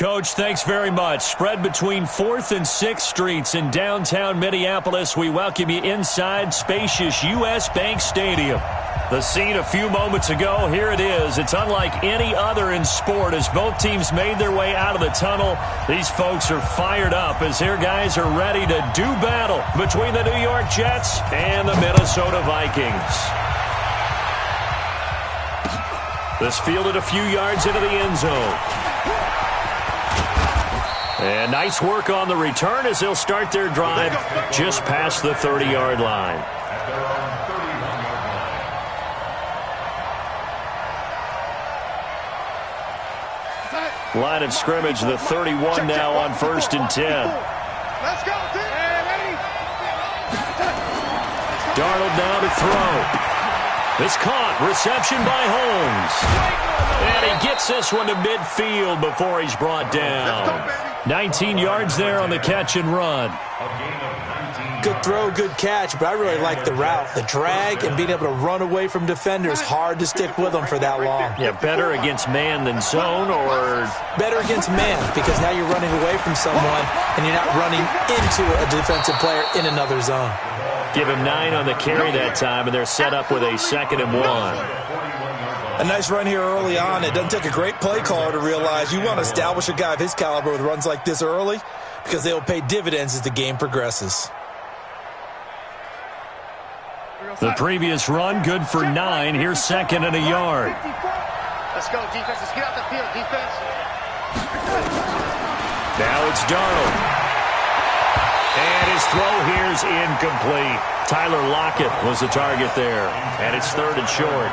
Coach. Thanks very much. Spread between 4th and 6th Streets in downtown Minneapolis. We welcome you inside spacious U.S. Bank Stadium. The scene a few moments ago, here it is. It's unlike any other in sport as both teams made their way out of the tunnel. These folks are fired up as their guys are ready to do battle between the New York Jets and the Minnesota Vikings. This fielded a few yards into the end zone. And nice work on the return as they'll start their drive just past the 30-yard line. Line of scrimmage, the 31 now on 1st and 10. Let's go, Darnold now to throw. It's caught. Reception by Holmes. And he gets this one to midfield before he's brought down. 19 yards there on the catch and run. Good throw, good catch, but I really like the route. The drag and being able to run away from defenders, hard to stick with them for that long. Yeah, better against man than zone, or? Better against man, because now you're running away from someone and you're not running into a defensive player in another zone. Give him 9 on the carry that time, and they're set up with a 2nd and 1. A nice run here early on. It doesn't take a great play caller to realize you want to establish a guy of his caliber with runs like this early because they will pay dividends as the game progresses. The previous run, good for 9. Here's 2nd and a yard. Let's go, defense. Let's get out the field, defense. Now it's Darnold. And his throw here's incomplete. Tyler Lockett was the target there. And it's 3rd and short.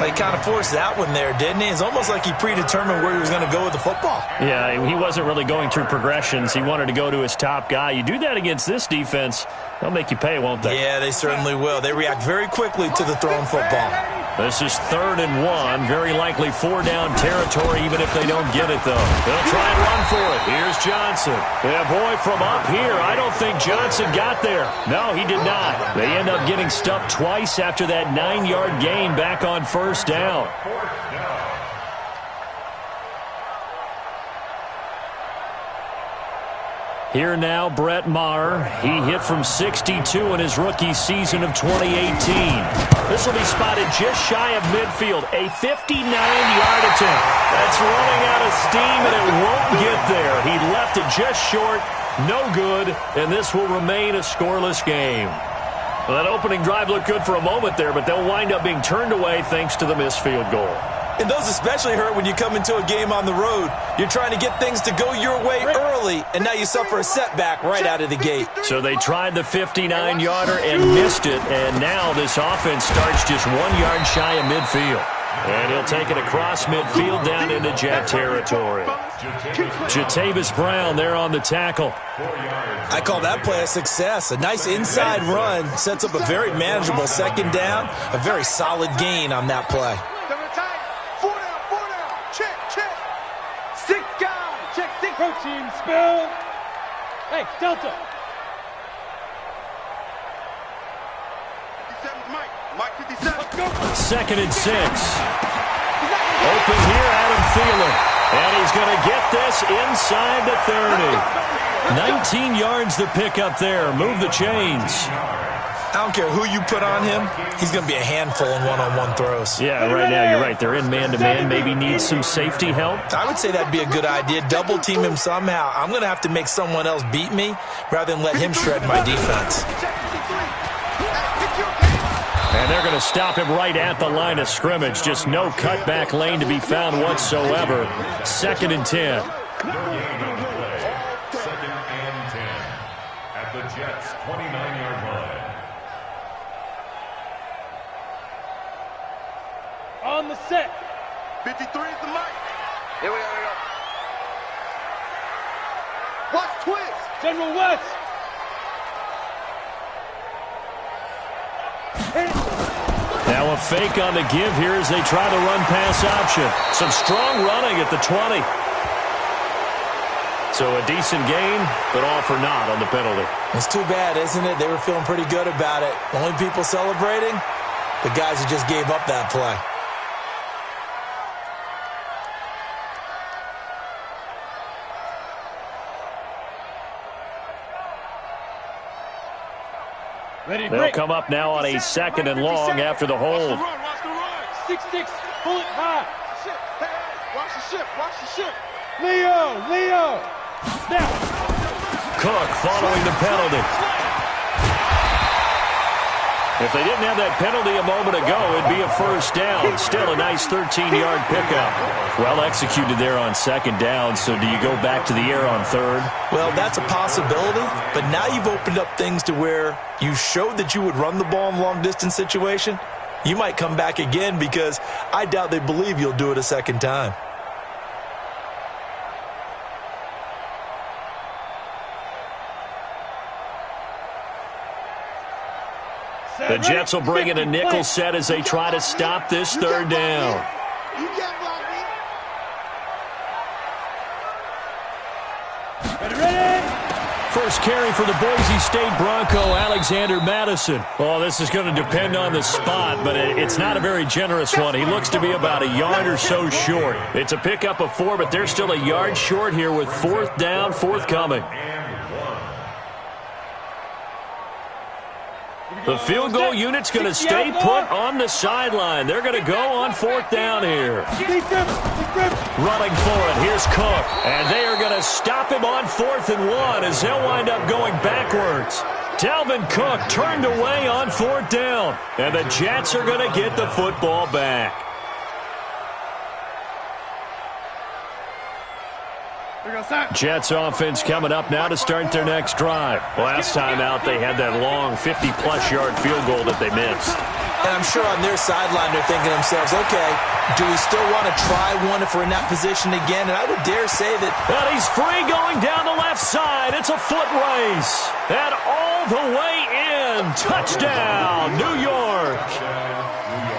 He kind of forced that one there, didn't he? It's almost like he predetermined where he was going to go with the football. Yeah, he wasn't really going through progressions. He wanted to go to his top guy. You do that against this defense, they'll make you pay, won't they? Yeah, they certainly will. They react very quickly to the thrown football. This is 3rd and 1. Very likely 4-down territory, even if they don't get it, though. They'll try and run for it. Here's Johnson. Yeah, boy, from up here, I don't think Johnson got there. No, he did not. They end up getting stuffed twice after that 9-yard gain back on 1st down. Here now, Brett Maher. He hit from 62 in his rookie season of 2018. This will be spotted just shy of midfield. A 59-yard attempt. That's running out of steam, and it won't get there. He left it just short. No good, and this will remain a scoreless game. Well, that opening drive looked good for a moment there, but they'll wind up being turned away thanks to the missed field goal. And those especially hurt when you come into a game on the road. You're trying to get things to go your way early, and now you suffer a setback right out of the gate. So they tried the 59-yarder and missed it, and now this offense starts just 1 yard shy of midfield. And he'll take it across midfield down into Jet territory. Jatavis Brown there on the tackle. I call that play a success. A nice inside run sets up a very manageable 2nd down. A very solid gain on that play. Protein spill. Hey, Delta. Mike 57. 2nd and 6. Open here, Adam Thielen. And he's going to get this inside the 30. 19 yards to pick up there. Move the chains. I don't care who you put on him. He's going to be a handful in one-on-one throws. Yeah, right now you're right. They're in man-to-man. Maybe need some safety help. I would say that'd be a good idea. Double team him somehow. I'm going to have to make someone else beat me rather than let him shred my defense. And they're going to stop him right at the line of scrimmage. Just no cutback lane to be found whatsoever. 2nd and 10. 2nd and 10 at the Jets' 29-yard line. On the set. 53 is the mic. Here we go. Watch twist. General West. Now a fake on the give here as they try the run-pass option. Some strong running at the 20. So a decent gain, but all for naught on the penalty. It's too bad, isn't it? They were feeling pretty good about it. Only people celebrating, the guys who just gave up that play. Ready, They'll break. come up now on a 2nd and long after the hold. 6-6, bullet high. Watch the ship. Watch the ship. Leo. Snap. Cook following the penalty. If they didn't have that penalty a moment ago, it'd be a first down. Still a nice 13-yard pickup. Well executed there on 2nd down, so do you go back to the air on 3rd? Well, that's a possibility, but now you've opened up things to where you showed that you would run the ball in long-distance situation. You might come back again because I doubt they believe you'll do it a second time. The Jets will bring in a nickel set as they try to stop this 3rd down. You can't block me. Ready. First carry for the Boise State Bronco, Alexander Madison. Oh, this is going to depend on the spot, but it's not a very generous one. He looks to be about a yard or so short. It's a pickup of 4, but they're still a yard short here with 4th down, forthcoming. The field goal unit's going to stay put on the sideline. They're going to go on 4th down here. Running for it, here's Cook. And they are going to stop him on 4th and 1 as they'll wind up going backwards. Dalvin Cook turned away on 4th down. And the Jets are going to get the football back. Jets offense coming up now to start their next drive. Last time out, they had that long 50-plus yard field goal that they missed. And I'm sure on their sideline they're thinking to themselves, okay, do we still want to try one if we're in that position again? And I would dare say that... But he's free going down the left side. It's a foot race. And all the way in. Touchdown, New York.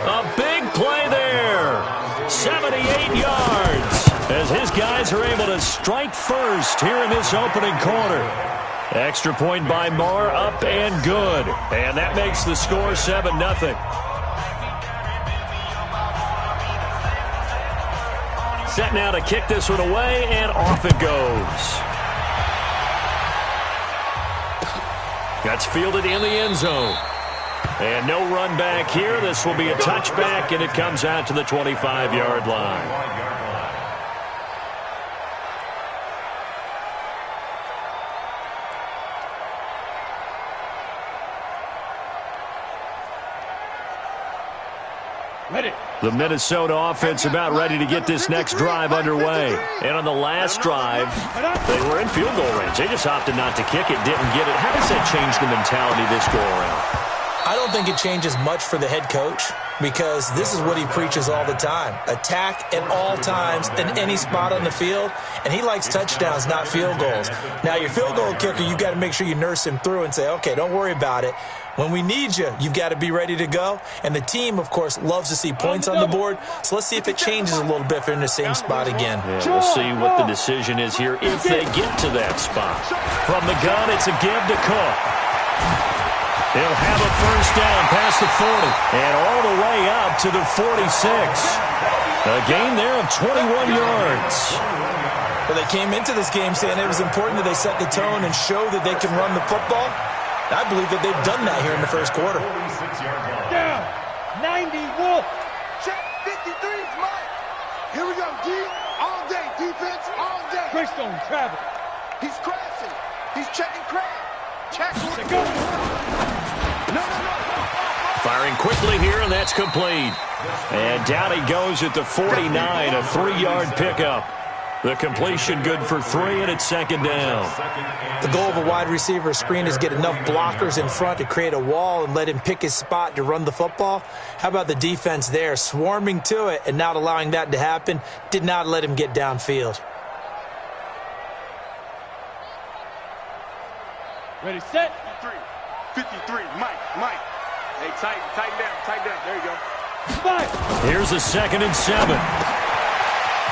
A big play there. 78 yards. As his guys are able to strike first here in this opening quarter. Extra point by Marr, up and good. And that makes the score 7-0. Set now to kick this one away, and off it goes. That's fielded in the end zone. And no run back here. This will be a touchback, and it comes out to the 25-yard line. The Minnesota offense about ready to get this next drive underway. And on the last drive, they were in field goal range. They just opted not to kick it, didn't get it. How does that change the mentality this go around? I don't think it changes much for the head coach because this is what he preaches all the time. Attack at all times in any spot on the field, and he likes touchdowns, not field goals. Now, your field goal kicker, you've got to make sure you nurse him through and say, okay, don't worry about it. When we need you, you've got to be ready to go. And the team, of course, loves to see points on the board. So let's see if it changes a little bit if they're in the same spot again. Yeah, we'll see what the decision is here if they get to that spot. From the gun, it's a give to Cook. He'll have a first down past the 40 and all the way up to the 46. A gain there of 21 yards. Well, they came into this game saying it was important that they set the tone and show that they can run the football. I believe that they've done that here in the first quarter. Down. 90 Wolf. Check 53's Mike. Here we go, D. All day. Defense all day. Greystone travel. He's crashing. He's checking crash. Check. Go. No. Firing quickly here, and that's complete. And down he goes at the 49, a 3-yard pickup. The completion good for 3, and it's 2nd down. The goal of a wide receiver screen is get enough blockers in front to create a wall and let him pick his spot to run the football. How about the defense there, swarming to it and not allowing that to happen? Did not let him get downfield. Ready, set. 53. Mike. Hey, tighten down. There you go. 5. Here's a 2nd and 7.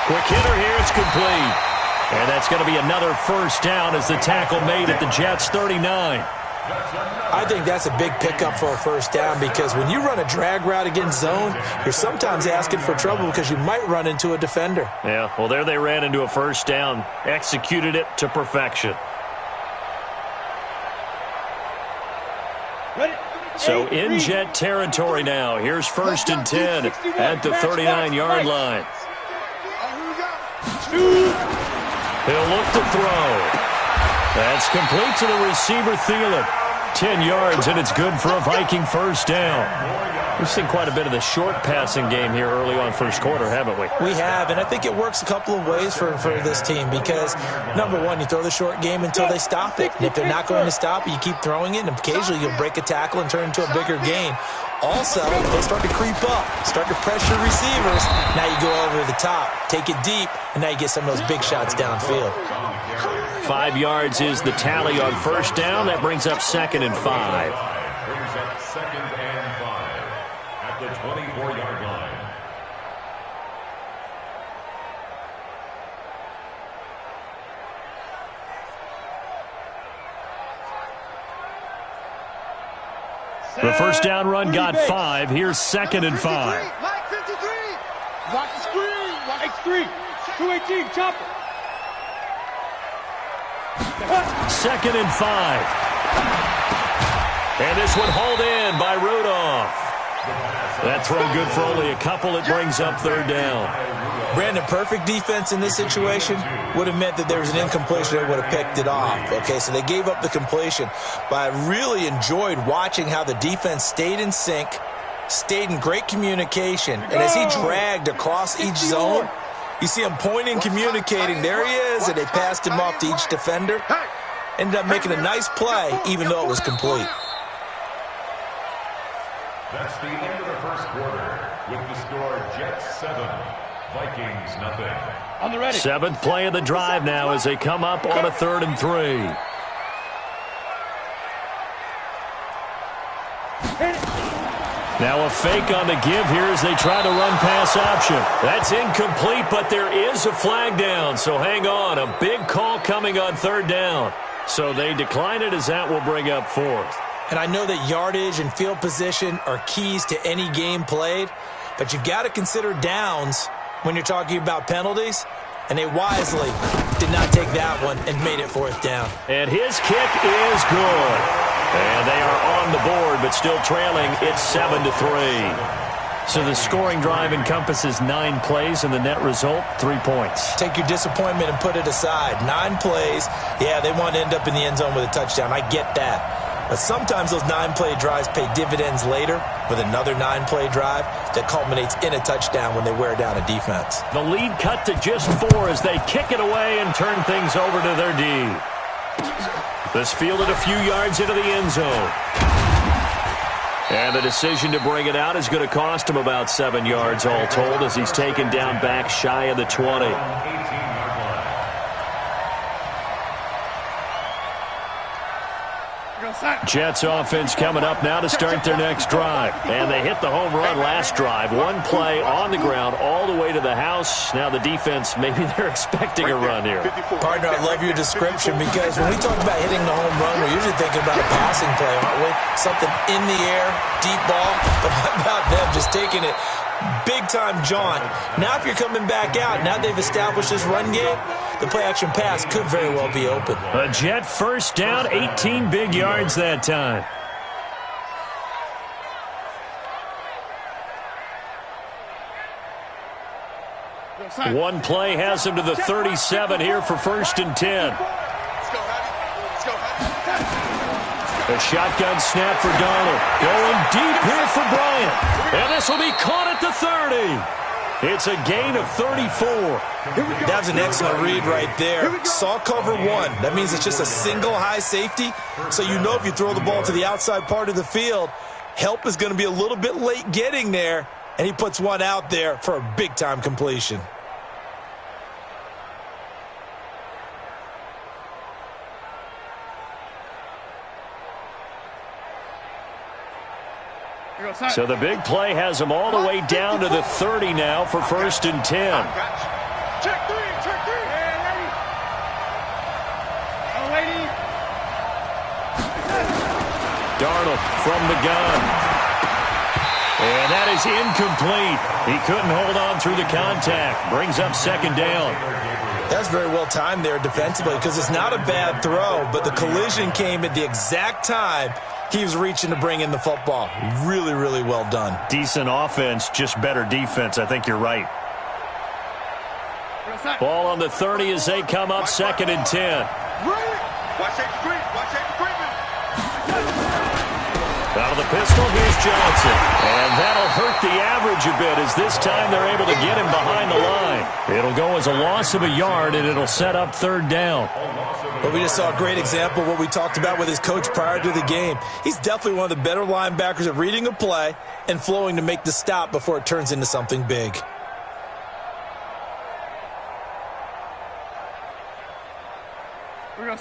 Quick hitter here, it's complete. And that's going to be another first down as the tackle made at the Jets' 39. I think that's a big pickup for a first down because when you run a drag route against zone, you're sometimes asking for trouble because you might run into a defender. Yeah, well, there they ran into a first down, executed it to perfection. Ready? So in Jet territory now. Here's 1st and 10 at the 39-yard line. He'll look to throw. That's complete to the receiver, Thielen. 10 yards, and it's good for a Viking first down. We've seen quite a bit of the short passing game here early on first quarter, haven't we? We have, and I think it works a couple of ways for this team because, number one, you throw the short game until they stop it. And if they're not going to stop it, you keep throwing it, and occasionally you'll break a tackle and turn into a bigger gain. Also, they start to creep up, start to pressure receivers. Now you go over the top, take it deep, and now you get some of those big shots downfield. 5 yards is the tally on first down. That brings up 2nd and 5. Brings up 2nd and 5 at the 24-yard line. The first down run got 5. Here's 2nd and 5. Mike 53. Watch the screen. X3. 218. Chopper. 2nd and 5. And this one hauled in by Rudolph. That throw good for only a couple. It brings up 3rd down. Brandon, perfect defense in this situation would have meant that there was an incompletion that would have picked it off. Okay, so they gave up the completion. But I really enjoyed watching how the defense stayed in sync, stayed in great communication. And as he dragged across each zone, you see him pointing, communicating. There he is, and they passed him off to each defender. Ended up making a nice play, even though it was complete. That's the end of the first quarter with the score Jets 7, Vikings nothing. On the ready. 7th play of the drive now as they come up on a 3rd and 3. Now a fake on the give here as they try to run pass option. That's incomplete, but there is a flag down, so hang on. A big call coming on 3rd down. So they decline it as that will bring up 4th. And I know that yardage and field position are keys to any game played, but you've got to consider downs when you're talking about penalties, and they wisely did not take that one and made it 4th down. And his kick is good. And they are on the board, but still trailing. It's 7-3. So the scoring drive encompasses 9 plays, and the net result, 3 points. Take your disappointment and put it aside. 9 plays. Yeah, they want to end up in the end zone with a touchdown. I get that. But sometimes those 9-play drives pay dividends later with another 9-play drive that culminates in a touchdown when they wear down a defense. The lead cut to just 4 as they kick it away and turn things over to their D. This fielded a few yards into the end zone. And the decision to bring it out is going to cost him about 7 yards all told as he's taken down back shy of the 20. Jets offense coming up now to start their next drive. And they hit the home run last drive. 1 play on the ground all the way to the house. Now the defense, maybe they're expecting a run here. Partner, I love your description because when we talk about hitting the home run, we're usually thinking about a passing play, aren't we? Something in the air, deep ball. But how about them just taking it big-time jaunt? Now if you're coming back out, now they've established this run game, the play-action pass could very well be open. A Jet first down, 18 big yards that time. One play has him to the 37 here for 1st and 10. A shotgun snap for Donald. Going deep here for Bryant. And this will be caught at the 30. It's a gain of 34. That was an excellent read right there. Saw cover 1. That means it's just a single high safety. So you know if you throw the ball to the outside part of the field, help is going to be a little bit late getting there. And he puts one out there for a big-time completion. So the big play has him all the way down to the 30 now for 1st and 10. Check 3, check 3. Darnold from the gun. And that is incomplete. He couldn't hold on through the contact. Brings up 2nd down. That's very well timed there defensively because it's not a bad throw, but the collision came at the exact time Keeps reaching to bring in the football. Really, really well done. Decent offense, just better defense. I think you're right. Ball on the 30 as they come up 2nd and 10. Watch that screen. Watch that screen. Out of the pistol, here's Johnson. And that'll hurt the average a bit as this time they're able to get him behind the line. It'll go as a loss of a yard, and it'll set up 3rd down. But we just saw a great example of what we talked about with his coach prior to the game. He's definitely one of the better linebackers at reading a play and flowing to make the stop before it turns into something big.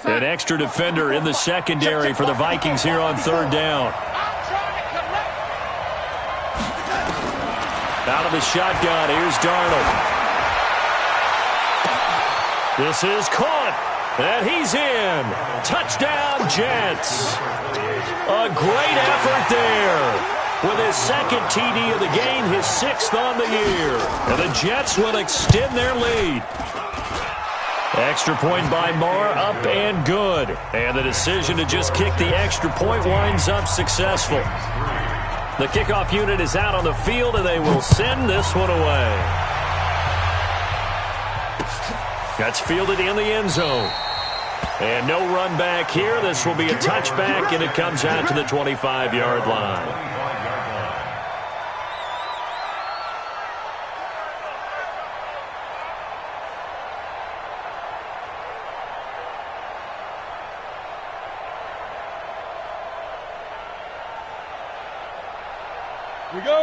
An extra defender in the secondary for the Vikings here on 3rd down. Out of the shotgun, here's Darnold. This is caught, and he's in. Touchdown, Jets. A great effort there. With his 2nd TD of the game, his 6th on the year. And the Jets will extend their lead. Extra point by Marr, up and good. And the decision to just kick the extra point winds up successful. The kickoff unit is out on the field, and they will send this one away. That's fielded in the end zone. And no run back here. This will be a touchback, and it comes out to the 25-yard line.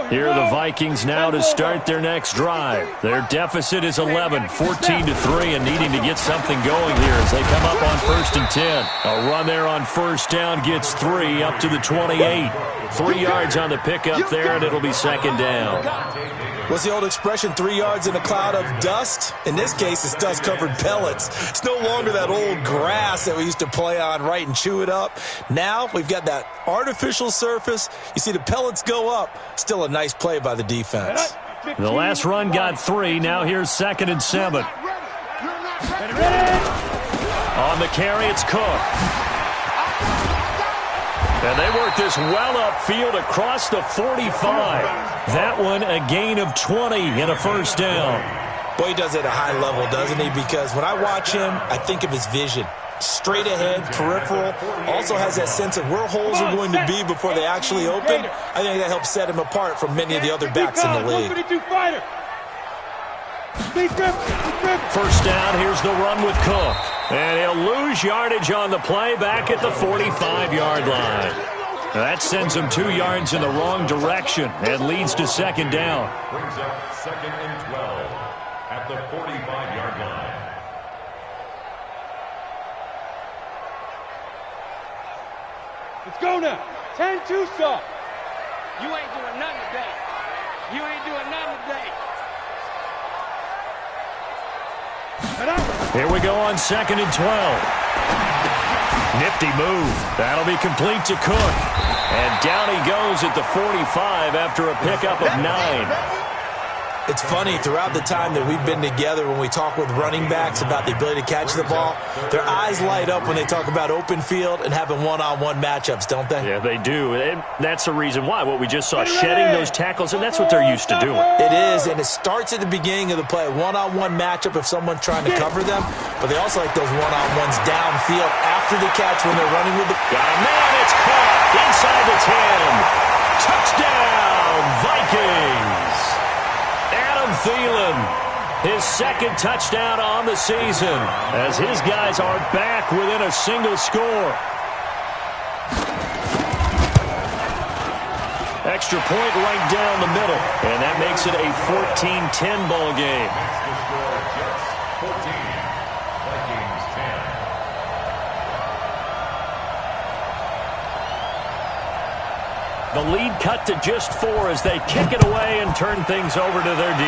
Here are the Vikings now to start their next drive. Their deficit is 11, 14-3, and needing to get something going here as they come up on 1st and 10. A run there on 1st down gets 3 up to the 28. 3 yards on the pickup there, and it'll be 2nd down. What's the old expression, 3 yards in a cloud of dust? In this case, it's dust-covered pellets. It's no longer that old grass that we used to play on, right, and chew it up. Now we've got that artificial surface. You see the pellets go up. Still a nice play by the defense. The last run got 3. Now here's 2nd and 7. On the carry, it's Cook. And they work this well upfield across the 45. That one a gain of 20 and a 1st down. Boy, he does it at a high level, doesn't he? Because when I watch him, I think of his vision. Straight ahead, peripheral. Also has that sense of where holes are going to be before they actually open. I think that helps set him apart from many of the other backs in the league. 1st down, here's the run with Cook. And he'll lose yardage on the play back at the 45-yard line. That sends him 2 yards in the wrong direction and leads to 2nd down. Brings up 2nd and 12 at the 45-yard line. Let's go now. 10-2 stop. You ain't doing nothing today. You ain't doing nothing today. Here we go on 2nd and 12. Nifty move. That'll be complete to Cook. And down he goes at the 45 after a pickup of 9. It's funny, throughout the time that we've been together, when we talk with running backs about the ability to catch the ball, their eyes light up when they talk about open field and having one-on-one matchups, don't they? Yeah, they do. And that's the reason why. What we just saw, shedding those tackles, and that's what they're used to doing. It is, and it starts at the beginning of the play. One-on-one matchup if someone's trying to cover them, but they also like those one-on-ones downfield after the catch when they're running with the... Got a man, it's caught inside the 10. Touchdown, Vikings. Adam Thielen, his 2nd touchdown on the season, as his guys are back within a single score. Extra point right down the middle, and that makes it a 14-10 ball game. Jets 14, Vikings 10. The lead cut to just 4 as they kick it away and turn things over to their D.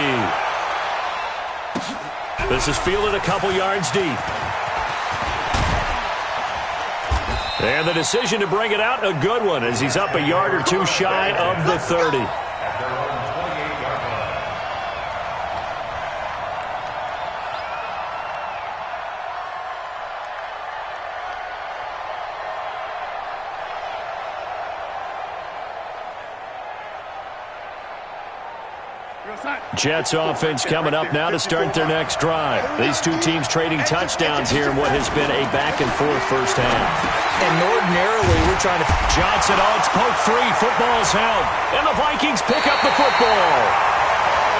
This is fielded a couple yards deep. And the decision to bring it out, a good one, as he's up a yard or 2 shy of the 30. At their own 28-yard line. Jets offense coming up now to start their next drive. These two teams trading touchdowns here in what has been a back-and-forth first half. And ordinarily, we're trying to... Johnson, it's poke free. Football's held. And the Vikings pick up the football.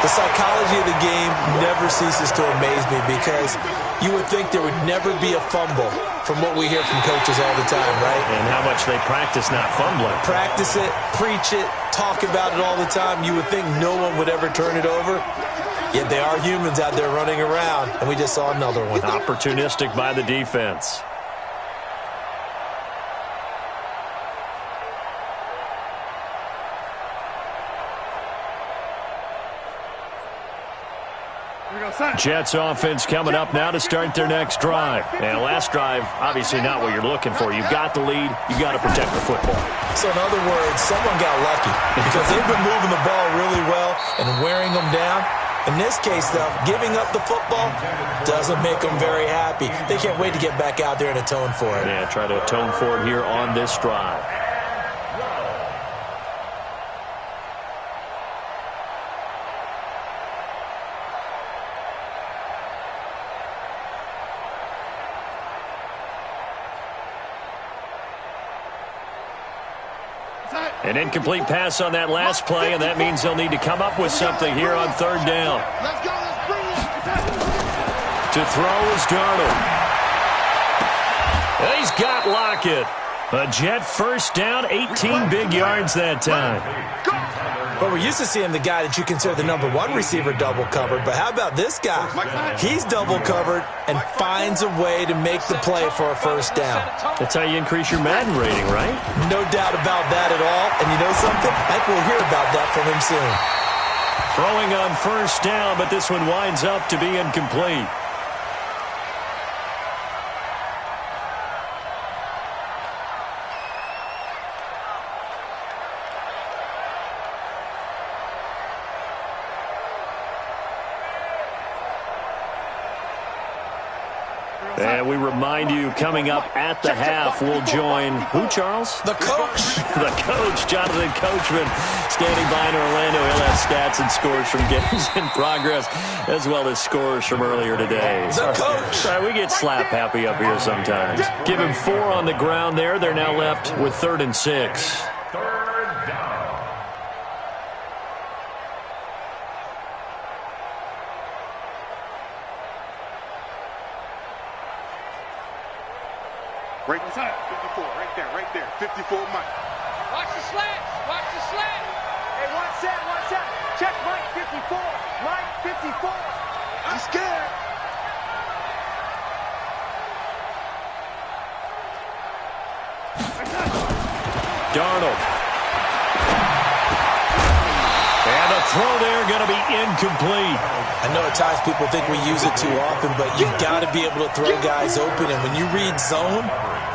The psychology of the game never ceases to amaze me because you would think there would never be a fumble from what we hear from coaches all the time, right? And how much they practice not fumbling. Practice it, preach it, talk about it all the time. You would think no one would ever turn it over. Yet they are humans out there running around, and we just saw another one. Opportunistic by the defense. Jets offense coming up now to start their next drive. And last drive, obviously not what you're looking for. You've got the lead. You've got to protect the football. So in other words, someone got lucky because they've been moving the ball really well and wearing them down. In this case, though, giving up the football doesn't make them very happy. They can't wait to get back out there and atone for it. Yeah, try to atone for it here on this drive. An incomplete pass on that last play, and that means they'll need to come up with something here on third down. Let's go. Let's bring it. To throw is Darnold. And he's got Lockett. A Jet first down, 18 big yards that time. But we're used to seeing the guy that you consider the number one receiver double covered. But how about this guy? He's double covered and finds a way to make the play for a first down. That's how you increase your Madden rating, right? No doubt about that at all. And you know something? I think we'll hear about that from him soon. Throwing on first down, but this one winds up to be incomplete. And we remind you, coming up at the half, we'll join who, Charles? The coach. The coach, Jonathan Coachman, standing by in Orlando. He'll have stats and scores from games in progress, as well as scores from earlier today. The coach. Sorry, we get slap happy up here sometimes. Give him 4 on the ground there. They're now left with 3rd and 6. Third down. Right inside. 54. Right there. 54, Mike. Watch the slant. Watch the slant. Hey, watch that. Check Mike 54. Mike 54. I'm scared. Darnold. And the throw there going to be incomplete. I know at times people think we use it too often, but you've got to be able to throw guys open. And when you read zone,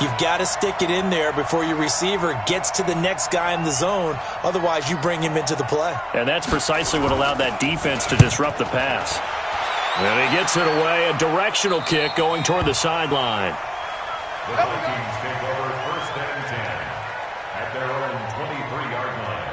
you've got to stick it in there before your receiver gets to the next guy in the zone. Otherwise, you bring him into the play. And that's precisely what allowed that defense to disrupt the pass. And he gets it away. A directional kick going toward the sideline. The Vikings take over 1st and 10 at their own 23-yard line.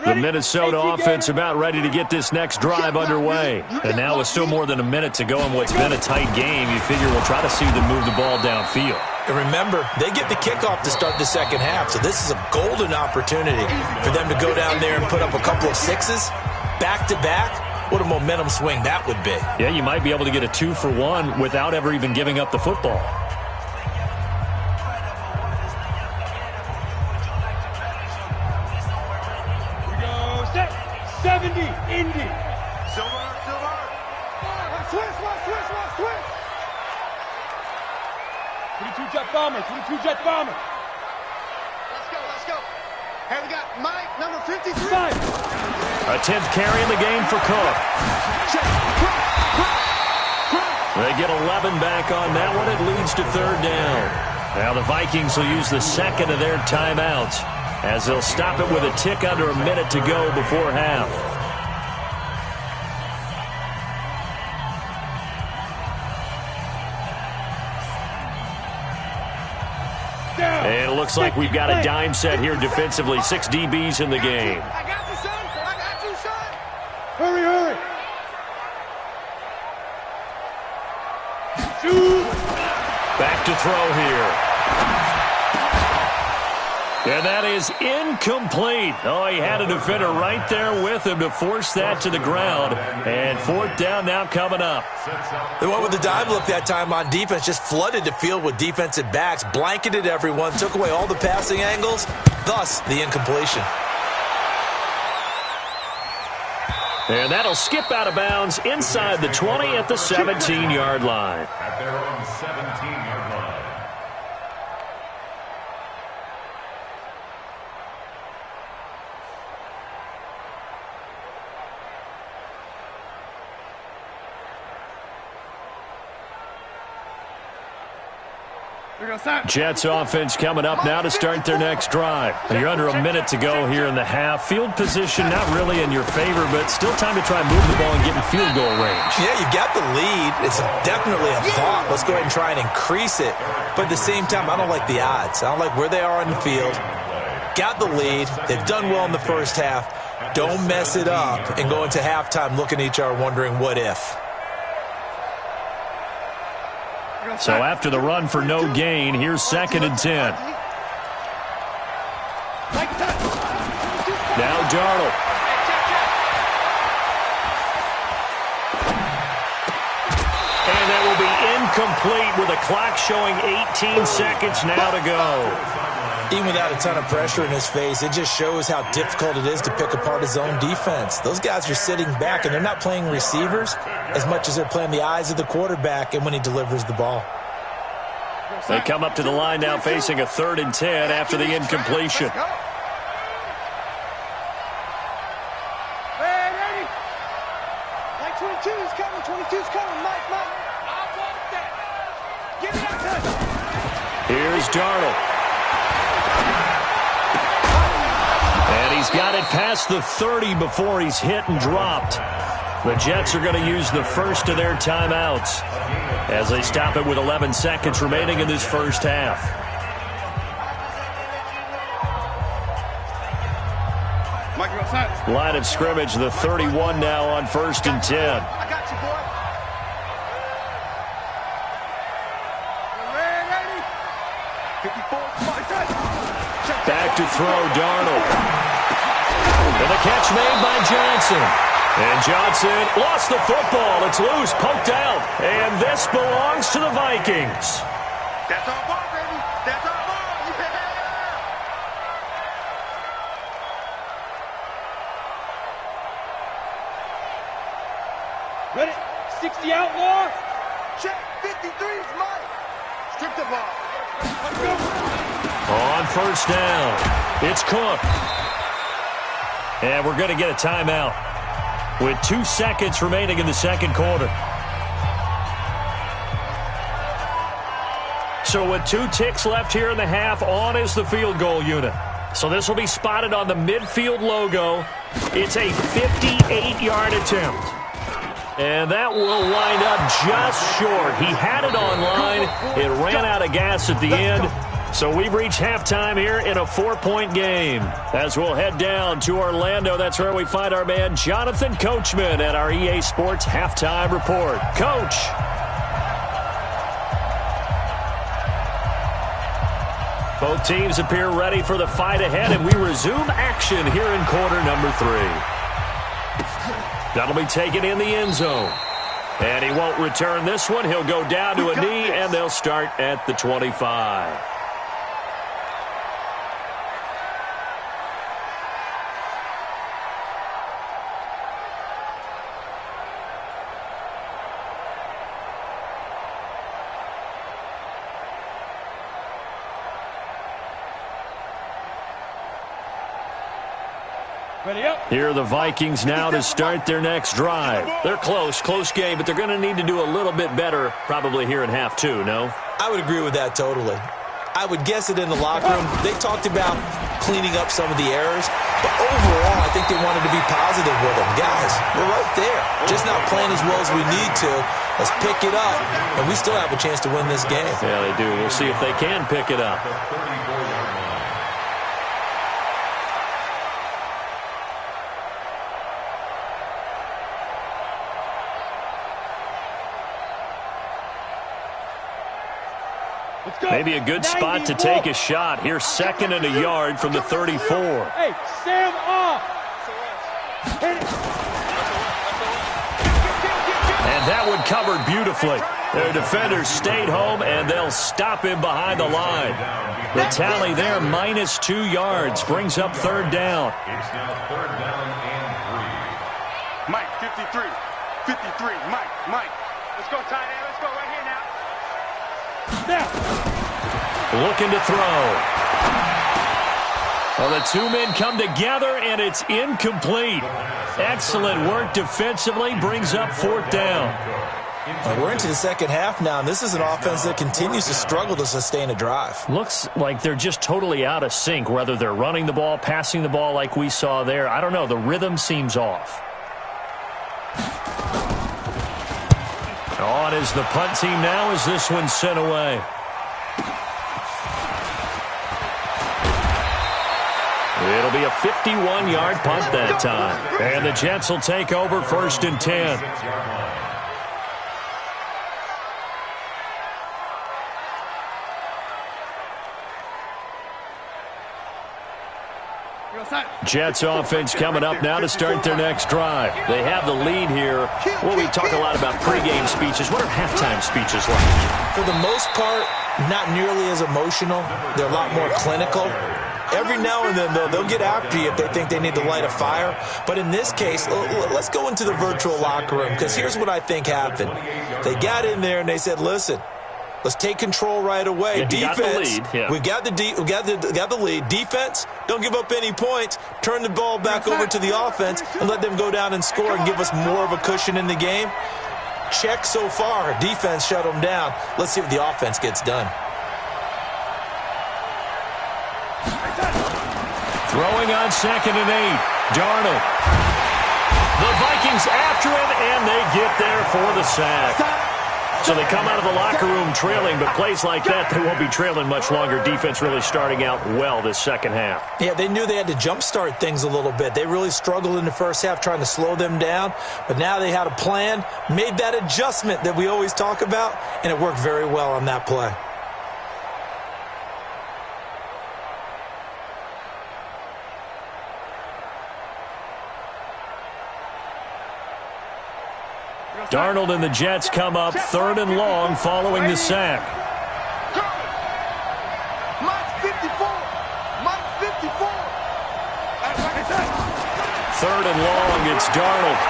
The Minnesota offense about ready to get this next drive underway. And now with still more than a minute to go in what's been a tight game, you figure we'll try to see them move the ball downfield. And remember, they get the kickoff to start the second half, so this is a golden opportunity for them to go down there and put up a couple of sixes back-to-back. What a momentum swing that would be. Yeah, you might be able to get a 2-for-1 without ever even giving up the football. We go set. 70, Indy. Silver. Switch. 22 jet bomber. Let's go. Hey, we got Mike, number 53. Fine. A 10th carry in the game for Cook. They get 11 back on that one. It leads to 3rd down. Now the Vikings will use the second of their timeouts as they'll stop it with a tick under a minute to go before half. And looks like we've got a dime set here defensively. 6 DBs in the game. I got you, son. I got you, son. Hurry, hurry. Shoot. Back to throw here. And that is incomplete. Oh, he had a defender right there with him to force that to the ground. And 4th down now coming up. They went with the dime look that time on defense, just flooded the field with defensive backs, blanketed everyone, took away all the passing angles, thus the incompletion. And that'll skip out of bounds inside the 20 at the 17-yard line. At their own 17-yard line. Jets offense coming up now to start their next drive. You're under a minute to go here in the half. Field position not really in your favor, but still time to try and move the ball and get in field goal range. Yeah, you got the lead. It's definitely a thought. Let's go ahead and try and increase it. But at the same time, I don't like the odds. I don't like where they are on the field. Got the lead. They've done well in the first half. Don't mess it up and go into halftime looking at each other wondering what if. So after the run for no gain, here's 2nd and 10. Now Darnold. And that will be incomplete with a clock showing 18 seconds now to go. Even without a ton of pressure in his face, it just shows how difficult it is to pick apart his own defense. Those guys are sitting back, and they're not playing receivers as much as they're playing the eyes of the quarterback and when he delivers the ball. They come up to the line now facing a 3rd and 10 after the incompletion. Ready? Like 22's coming. 22's coming. Mike. I want that. Give me that touch. Here's Darnold. And he's got it past the 30 before he's hit and dropped. The Jets are going to use the first of their timeouts as they stop it with 11 seconds remaining in this first half. Line of scrimmage, the 31 now on 1st and 10. I got you, boy. Ready? 54. Back to throw, Darnold. And the catch made by Johnson. And Johnson lost the football. It's loose, poked out. And this belongs to the Vikings. That's our ball, baby. That's our ball. Yeah. Ready? 60 outlaw. Check. 53's Mike. Strip the ball. Let's go. On 1st down, it's Cook. And we're going to get a timeout with 2 seconds remaining in the second quarter. So with 2 ticks left here in the half, on is the field goal unit. So this will be spotted on the midfield logo. It's a 58-yard attempt. And that will wind up just short. He had it on line. It ran out of gas at the end. So we've reached halftime here in a 4-point game. As we'll head down to Orlando, that's where we find our man Jonathan Coachman at our EA Sports Halftime Report. Coach. Both teams appear ready for the fight ahead, and we resume action here in quarter number 3. That'll be taken in the end zone. And he won't return this one. He'll go down to a knee, and they'll start at the 25. Ready up. Here are the Vikings now to start their next drive. They're close game, but they're going to need to do a little bit better probably here in half 2, no? I would agree with that totally. I would guess it in the locker room. They talked about cleaning up some of the errors, but overall, I think they wanted to be positive with them. Guys, we're right there. Just not playing as well as we need to. Let's pick it up, and we still have a chance to win this game. Yeah, they do. We'll see if they can pick it up. Maybe a good spot to take a shot. Here's 2nd and a yard from the 34. Hey, Sam off. And that one covered beautifully. Their defenders stayed home, and they'll stop him behind the line. The tally there, -2 yards, brings up 3rd down. It's now 3rd down and 3. Mike, 53. 53. Mike. Let's go, tight end. Let's go right here now. Looking to throw. Well, the two men come together, and it's incomplete. Excellent work defensively, brings up 4th down. We're into the second half now, and this is an offense that continues to struggle to sustain a drive. Looks like they're just totally out of sync, whether they're running the ball, passing the ball like we saw there. I don't know. The rhythm seems off. On is the punt team now as this one's sent away. It'll be a 51-yard punt that time. And the Jets will take over 1st and 10. Jets offense coming up now to start their next drive. They have the lead here. Well, we talk a lot about pregame speeches. What are halftime speeches like? For the most part, not nearly as emotional. They're a lot more clinical. Every now and then, though, they'll get after you if they think they need to light a fire. But in this case, let's go into the virtual locker room, because here's what I think happened. They got in there and they said, listen, let's take control right away. Defense, we got the lead. Defense, don't give up any points. Turn the ball back over to the offense and let them go down and score and give us more of a cushion in the game. Check so far. Defense shut them down. Let's see what the offense gets done. Throwing on 2nd and 8. Darnold. The Vikings after him, and they get there for the sack. So they come out of the locker room trailing, but plays like that, they won't be trailing much longer. Defense really starting out well this second half. Yeah, they knew they had to jumpstart things a little bit. They really struggled in the first half trying to slow them down, but now they had a plan, made that adjustment that we always talk about, and it worked very well on that play. Darnold and the Jets come up 3rd and long following the sack. Mike 54. Mike 54. 3rd and long, it's Darnold.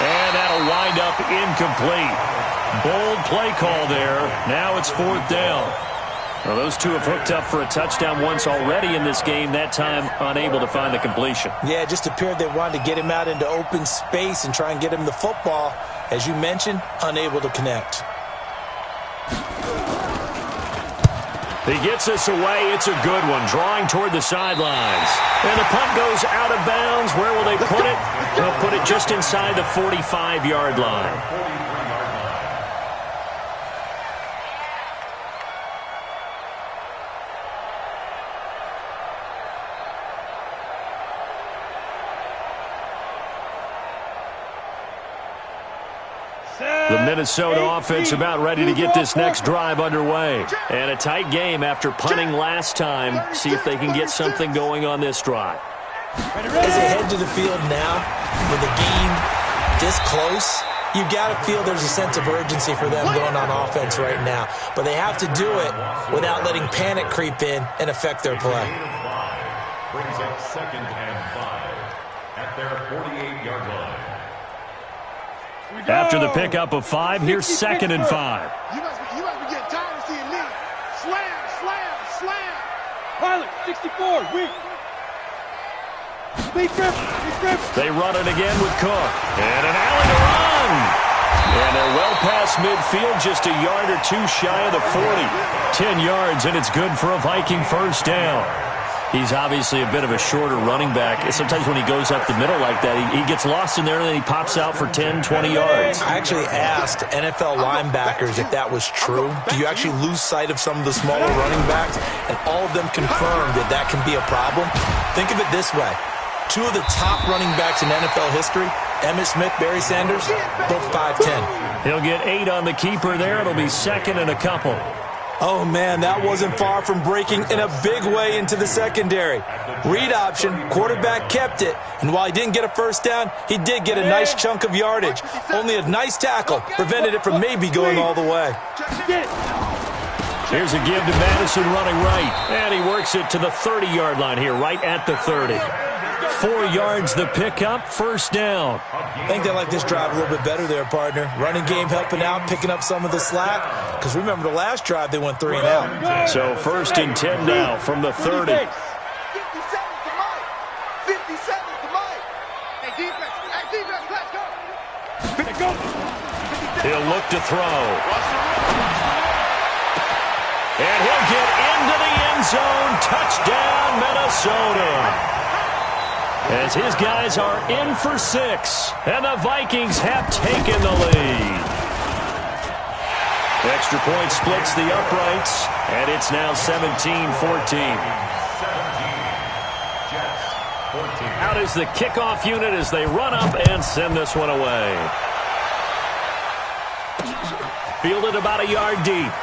And that'll wind up incomplete. Bold play call there. Now it's 4th down. Well, those two have hooked up for a touchdown once already in this game, that time unable to find the completion. Yeah, it just appeared they wanted to get him out into open space and try and get him the football. As you mentioned, unable to connect. He gets us away. It's a good one, drawing toward the sidelines. And the punt goes out of bounds. Where will they put it? They'll put it just inside the 45-yard line. The Minnesota offense about ready to get this next drive underway. And a tight game after punting last time. See if they can get something going on this drive. As they head to the field now, with the game this close, you've got to feel there's a sense of urgency for them going on offense right now. But they have to do it without letting panic creep in and affect their play. Brings up 2nd and 5 at their 48-yard line. After the pickup of 5, here's 2nd and 5. You must be getting tired of seeing me. Slam, slam, slam. Pilot, 64, weak. They run it again with Cook. And an alley to run. And they're well past midfield, just a yard or two shy of the 40. 10 yards, and it's good for a Viking 1st down. He's obviously a bit of a shorter running back. Sometimes when he goes up the middle like that, he gets lost in there, and then he pops out for 10, 20 yards. I actually asked NFL linebackers if that was true. Do you actually lose sight of some of the smaller running backs? And all of them confirmed that that can be a problem. Think of it this way. 2 of the top running backs in NFL history Emmitt Smith, Barry Sanders, both 5'10". He'll get 8 on the keeper there. It'll be second and a couple. Oh, man, that wasn't far from breaking in a big way into the secondary. Read option, quarterback kept it, and while he didn't get a first down, he did get a nice chunk of yardage. Only a nice tackle prevented it from maybe going all the way. Here's a give to Madison running right, and he works it to the 30-yard line here, right at the 30. 4 yards the pickup, first down. I think they like this drive a little bit better there, partner. Running game helping out, picking up some of the slack. Because remember the last drive, they went 3 and out. So first and 10 now from the 30. 57 to Mike. 57 to Mike. Hey, defense, let's go. He'll look to throw. And he'll get into the end zone. Touchdown, Minnesota. As his guys are in for 6, and the Vikings have taken the lead. Extra point splits the uprights, and it's now 17-14. Out is the kickoff unit as they run up and send this one away. Fielded about a yard deep.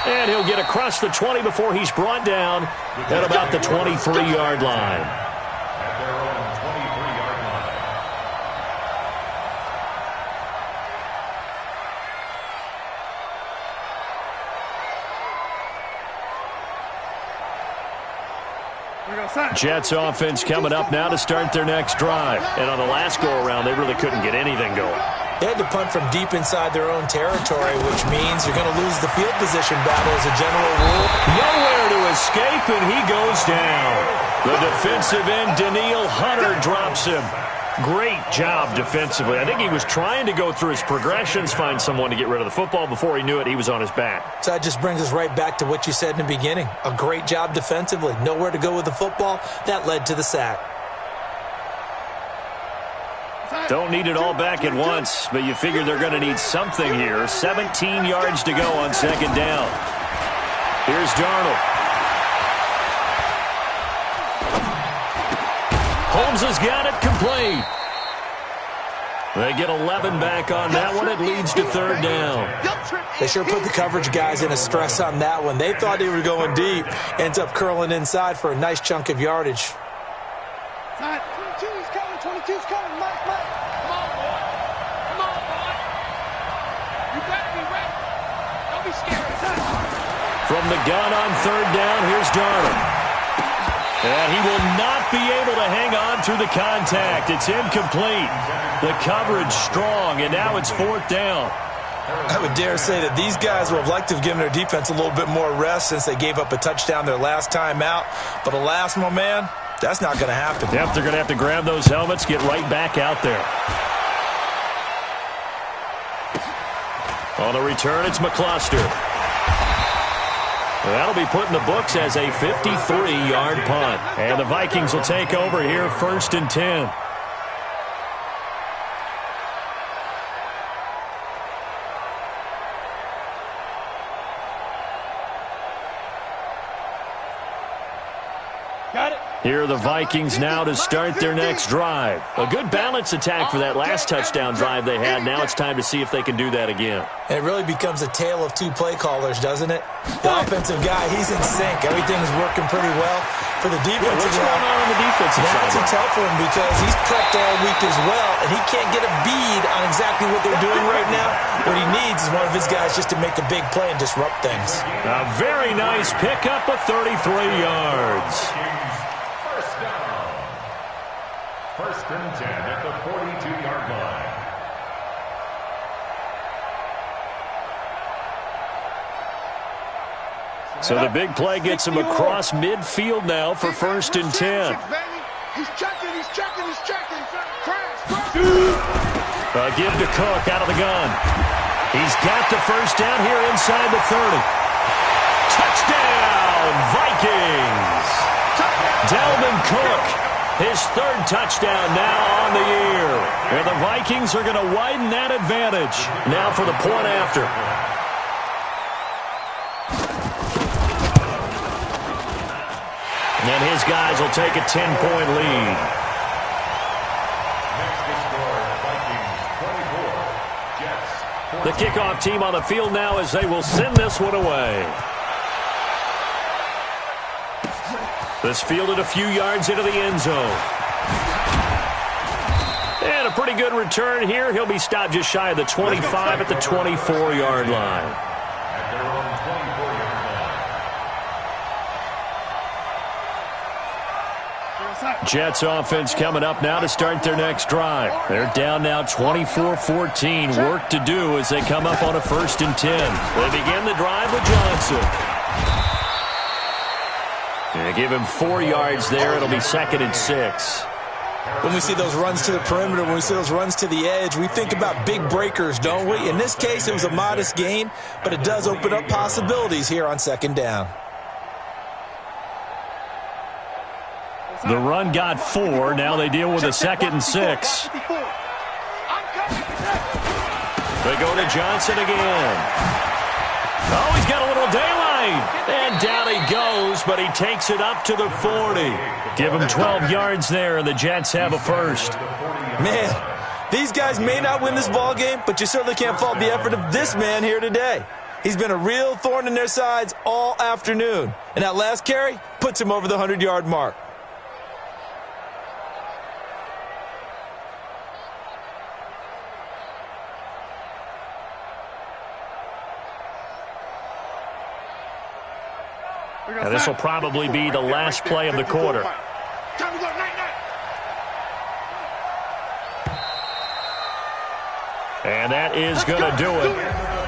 And he'll get across the 20 before he's brought down at about the 23-yard line. At their own 23-yard line. Jets offense coming up now to start their next drive. And on the last go-around, they really couldn't get anything going. They had to punt from deep inside their own territory, which means you're going to lose the field position battle as a general rule. Nowhere to escape, and he goes down. The defensive end, Danielle Hunter, drops him. Great job defensively. I think he was trying to go through his progressions, find someone to get rid of the football. Before he knew it, he was on his back. So that just brings us right back to what you said in the beginning. A great job defensively. Nowhere to go with the football. That led to the sack. Don't need it all back at once, but you figure they're going to need something here. 17 yards to go on second down. Here's Darnold. Holmes has got it complete. They get 11 back on that one. It leads to third down. They sure put the coverage guys in a stress on that one. They thought they were going deep. Ends up curling inside for a nice chunk of yardage. 22's coming, 22's coming. Mike. Come on, boy. Come on, boy. You better be ready. Don't be scared. From the gun on third down, here's Darnold. And he will not be able to hang on through the contact. It's incomplete. The coverage strong, and now it's fourth down. I would dare say that these guys would have liked to have given their defense a little bit more rest since they gave up a touchdown their last time out. But alas, my man, that's not going to happen. Yep, they're going to have to grab those helmets, get right back out there. On the return, it's McCluster. That'll be put in the books as a 53-yard punt. And the Vikings will take over here, first and 10. Got it. Here are the Vikings now to start their next drive. A good balance attack for that last touchdown drive they had. Now it's time to see if they can do that again. And it really becomes a tale of two play callers, doesn't it? The offensive guy, he's in sync. Everything's working pretty well. For the defensive what's going on the defensive side? That's a tough one because he's prepped all week as well, and he can't get a bead on exactly what they're doing right now. What he needs is one of his guys just to make a big play and disrupt things. A very nice pickup of 33 yards. First down. First and 10 at the 42-yard line. So the big play gets him across midfield now for first and 10. He's checking. Crash. A give to Cook out of the gun. He's got the first down here inside the 30. Touchdown, Vikings! Dalvin Cook, his third touchdown now on the year. And the Vikings are going to widen that advantage. Now for the point after. And his guys will take a 10-point lead. The kickoff team on the field now as they will send this one away. This fielded a few yards into the end zone. And a pretty good return here. He'll be stopped just shy of the 25 at the 24-yard line. Jets offense coming up now to start their next drive. They're down now 24-14. Work to do as they come up on a 1st and 10. They begin the drive with Johnson. They give him 4 yards there. It'll be 2nd and 6. When we see those runs to the perimeter, when we see those runs to the edge, we think about big breakers, don't we? In this case, it was a modest gain, but it does open up possibilities here on 2nd down. The run got 4. Now they deal with a 2nd and 6. They go to Johnson again. Oh, he's got a little daylight. And down he goes, but he takes it up to the 40. Give him 12 yards there, and the Jets have a 1st. Man, these guys may not win this ball game, but you certainly can't fault the effort of this man here today. He's been a real thorn in their sides all afternoon. And that last carry puts him over the 100-yard mark. Now, this will probably be the last play of the quarter. And that is going to do it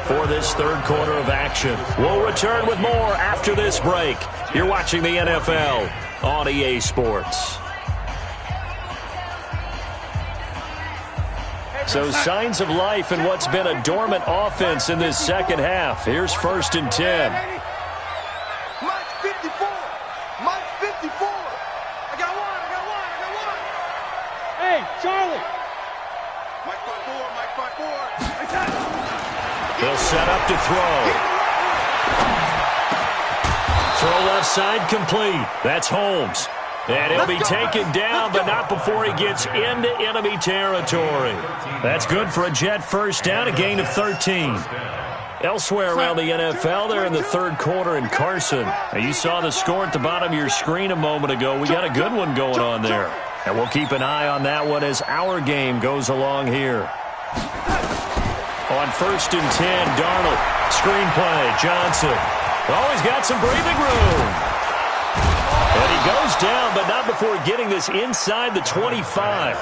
for this 3rd quarter of action. We'll return with more after this break. You're watching the NFL on EA Sports. So signs of life in what's been a dormant offense in this 2nd half. Here's 1st and 10. Charlie! They'll set up to throw. Throw left side complete. That's Holmes. And he'll be taken down, but not before he gets into enemy territory. That's good for a Jet 1st down, a gain of 13. Elsewhere around the NFL, they're in the 3rd quarter in Carson. Now, you saw the score at the bottom of your screen a moment ago. We got a good one going on there. And we'll keep an eye on that one as our game goes along here. On 1st and 10, Darnold. Screenplay, Johnson. Oh, he's got some breathing room. And he goes down, but not before getting this inside the 25.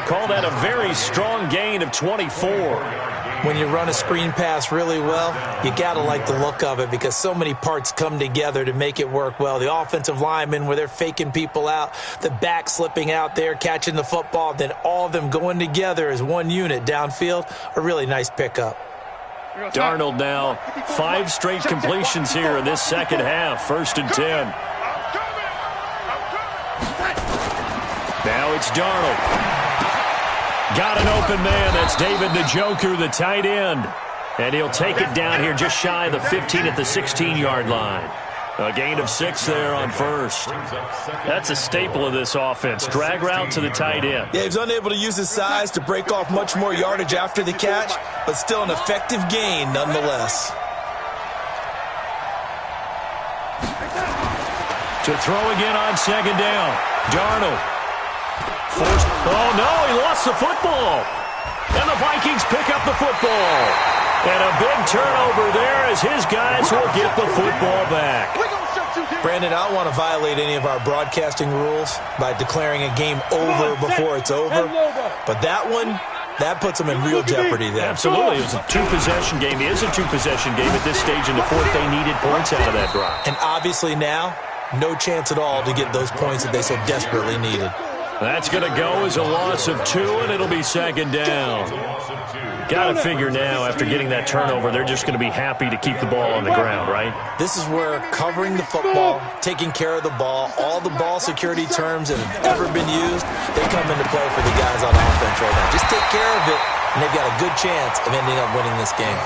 Call that a very strong gain of 24. When you run a screen pass really well, you got to like the look of it because so many parts come together to make it work well. The offensive linemen, where they're faking people out, the back slipping out there, catching the football, then all of them going together as one unit downfield, a really nice pickup. Darnold now, 5 straight completions here in this 2nd half, 1st and 10. Now it's Darnold. Got an open man. That's David Njoku, the tight end. And he'll take it down here just shy of the 15 at the 16-yard line. A gain of 6 there on 1st. That's a staple of this offense. Drag route to the tight end. Yeah, he's unable to use his size to break off much more yardage after the catch, but still an effective gain nonetheless. To throw again on 2nd down. Darnold. Forced. Oh, no, he lost the football. And the Vikings pick up the football. And a big turnover there as his guys will get the football back. Brandon, I don't want to violate any of our broadcasting rules by declaring a game over before it's over. But that one, that puts them in real jeopardy there. Absolutely. It was a 2-possession game. It is a 2-possession game at this stage in the 4th. They needed points out of that drive. And obviously now, no chance at all to get those points that they so desperately needed. That's going to go as a loss of 2, and it'll be 2nd down. Got to figure now, after getting that turnover, they're just going to be happy to keep the ball on the ground, right? This is where covering the football, taking care of the ball, all the ball security terms that have ever been used, they come into play for the guys on offense right now. Just take care of it, and they've got a good chance of ending up winning this game.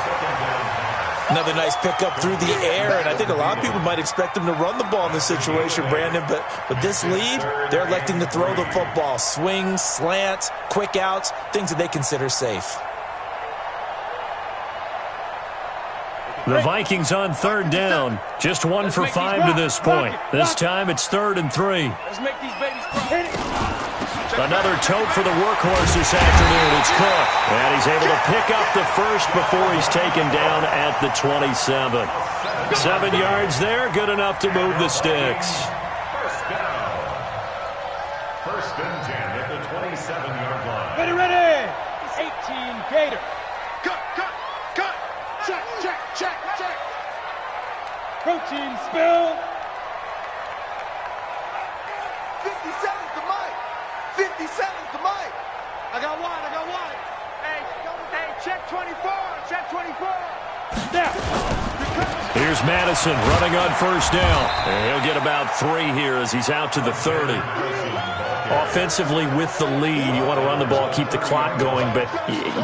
Another nice pickup through the air, and I think a lot of people might expect them to run the ball in this situation, Brandon, but with this lead, they're electing to throw the football. Swings, slants, quick outs, things that they consider safe. The Vikings on third down. Just 1 for 5 to this point. This time it's 3rd and 3. Let's make these babies hit it. Another tote for the workhorse this afternoon. It's Cook. And he's able to pick up the first before he's taken down at the 27. 7 yards there. Good enough to move the sticks. First down. 1st and 10 at the 27-yard line. Ready. 18 Gator. Cut. Check. Protein spill. 57 to Mike. 57 to Mike. I got wide. Hey, check 24. Check 24. Now. Here's Madison running on first down. And he'll get about 3 here as he's out to the 30. Offensively with the lead, you want to run the ball, keep the clock going, but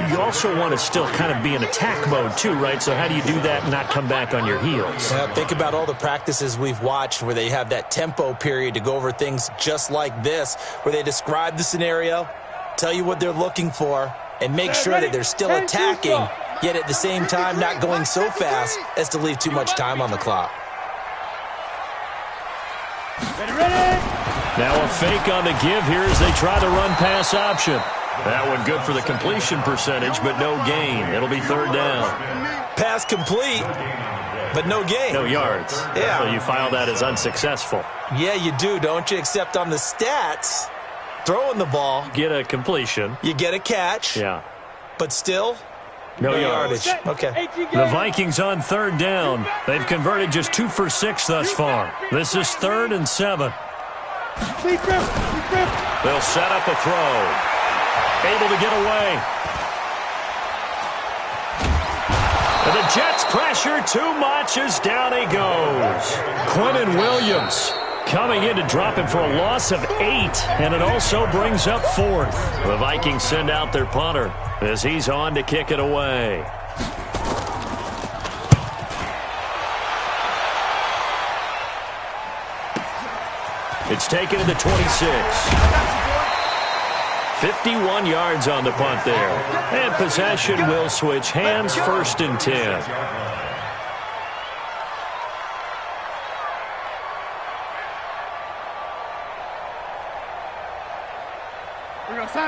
you also want to still kind of be in attack mode too, right? So how do you do that and not come back on your heels? Think about all the practices we've watched where they have that tempo period to go over things just like this, where they describe the scenario, tell you what they're looking for, and make sure that they're still attacking, yet at the same time not going so fast as to leave too much time on the clock. Ready. Now a fake on the give here as they try the run-pass option. That one good for the completion percentage, but no gain. It'll be 3rd down. Pass complete, but no gain. No yards. Yeah. So you file that as unsuccessful. Yeah, you do, don't you? Except on the stats, throwing the ball, Get a completion. you get a catch, Yeah. but still No yardage. Okay. The Vikings on 3rd down. They've converted just 2 for 6 thus far. This is 3rd and 7. They'll set up a throw. Able to get away. And the Jets pressure too much as down he goes. Quinnen Williams coming in to drop him for a loss of 8, and it also brings up 4th. The Vikings send out their punter as he's on to kick it away. It's taken to the 26. 51 yards on the punt there. And possession will switch hands, 1st and 10.